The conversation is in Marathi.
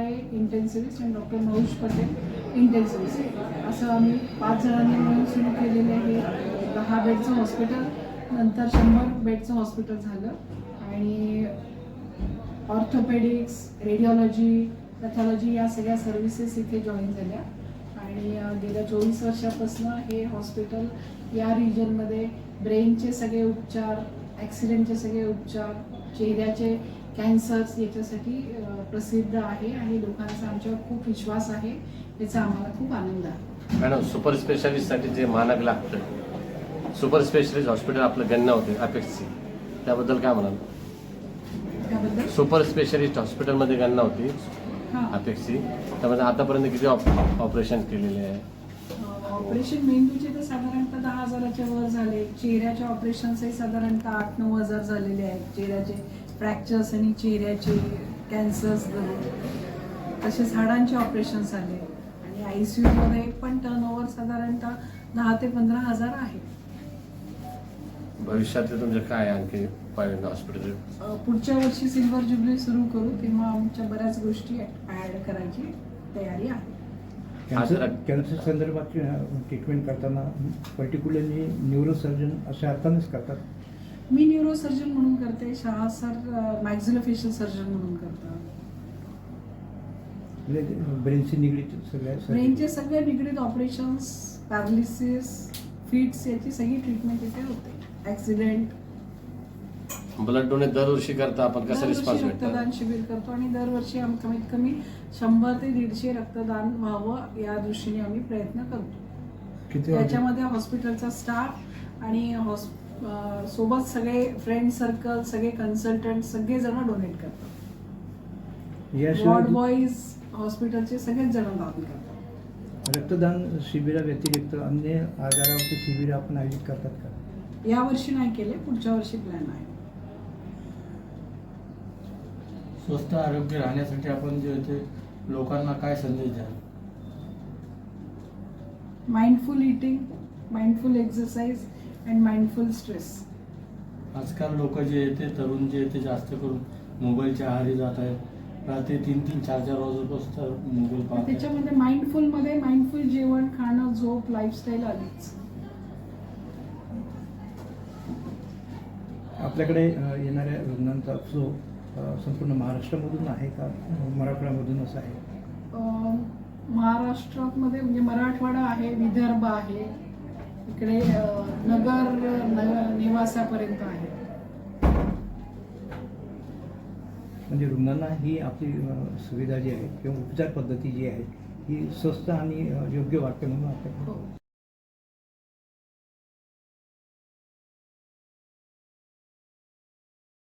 काळे इंटेन्सिव्हिस्ट आणि डॉक्टर महेश पटेल इंटेन्सिव्हिस्ट, असं आम्ही 5 जणांनी मिळून सुरू केलेले हे 10 बेडचं हॉस्पिटल. नंतर 100 बेडचं हॉस्पिटल झालं आणि ऑर्थोपेडिक्स, रेडिओलॉजी, पॅथॉलॉजी या सगळ्या सर्व्हिसेस इथे जॉईन झाल्या. आणि गेल्या 24 वर्षापासून हे हॉस्पिटल या रिजनमध्ये ब्रेनचे सगळे उपचार, ॲक्सिडेंटचे सगळे उपचार, चेहऱ्याचे कॅन्सर्स याच्यासाठी प्रसिद्ध आहे आणि लोकांचा आमच्यावर खूप विश्वास आहे, याचा आम्हाला खूप आनंद आहे. मॅडम, सुपर स्पेशालिस्टसाठी जे मानक लागतं, सुपर स्पेशालिस्ट हॉस्पिटल आपलं गणना होते अपेक्सची, त्याबद्दल काय म्हणाल? त्याबद्दल सुपर स्पेशालिस्ट हॉस्पिटलमध्ये गणना होती अपेक्सची, त्यामध्ये आतापर्यंत किती ऑपरेशन केलेले आहे? ऑपरेशन मेंदूचे तर साधारणतः 10,000च्या वर झाले. चेहऱ्याच्या ऑपरेशन्सही साधारणतः 8-9 हजार झालेले आहेत. चेहऱ्याचे फ्रॅक्चर्स आणि चेहऱ्याचे कॅन्सर्स धरून तसेच हाडांचे ऑपरेशन्स झाले. आणि ICU मध्ये पण टर्नओव्हर साधारणतः 10 ते 15 हजार आहे. भविष्यातले तुमचे काय आणखी हॉस्पिटल? पुढच्या वर्षी सिल्वर जुबली सुरू करू, तेव्हा आमच्या बऱ्याच गोष्टी ॲड करायची तयारी आहे. कॅन्सर संदर्भात ट्रीटमेंट करताना पर्टिक्युलरली न्यूरोसर्जन अशा अर्थानेच करतात? मी न्यूरोसर्जन म्हणून करते, शहा सर मॅक्झिलोफेशियल सर्जन म्हणून करतात. ब्रेनशी निगडीत ब्रेनचे सगळे निगडीत ऑपरेशन्स, पॅरालिसिस, फिट्स याची सगळी ट्रीटमेंट इथे होते. ॲक्सिडेंट, ब्लड डोनेट दरवर्षी करता आपण, कसा रिस्पॉन्स भेटतो? रक्तदान शिबिर करतो आणि दरवर्षी आम्ही कमीत कमी 100 ते 150 रक्तदान व्हावं या दृष्टीने आम्ही प्रयत्न करतो. त्याच्यामध्ये हॉस्पिटलचा स्टाफ आणि सोबत सगळे फ्रेंड सर्कल, सगळे कन्सल्टंट, सगळे जण डोनेट करतात. वॉर्ड बॉईज, हॉस्पिटलचे सगळेच जण दान करतात. रक्तदान शिबिराव्यतिरिक्त अन्य आजारावरती शिबिर आपण आयोजित करतात का? या वर्षी नाही केले, पुढच्या वर्षी प्लॅन आहे. स्वस्थ आरोग्य राहण्यासाठी आपण जे होते लोकांना काय संदेश द्याल? Mindful eating, mindful exercise and mindful stress. आजकाल लोक जे येते, तरुण जे येते, जास्त करून मोबाईलच्या आहारी जात आहेत. रात्री 3-3, 4-4 वाजेपासून मोबाईल पाहतात. त्याच्यामध्ये माइंडफुल जेवण, खाणं, झोप, लाईफस्टाईल आलीच. आपल्याकडे येणाऱ्या रुग्णांचा फ्लो संपूर्ण महाराष्ट्रामधून आहे का, मराठवाड्यामधूनच आहे? महाराष्ट्रामध्ये म्हणजे मराठवाडा आहे, विदर्भ आहे, इकडे नगर निवासापर्यंत आहे. म्हणजे रुग्णांना ही आपली सुविधा जी आहे किंवा उपचार पद्धती जी आहे ही स्वस्त आणि योग्य वाटते म्हणून आपल्याकडे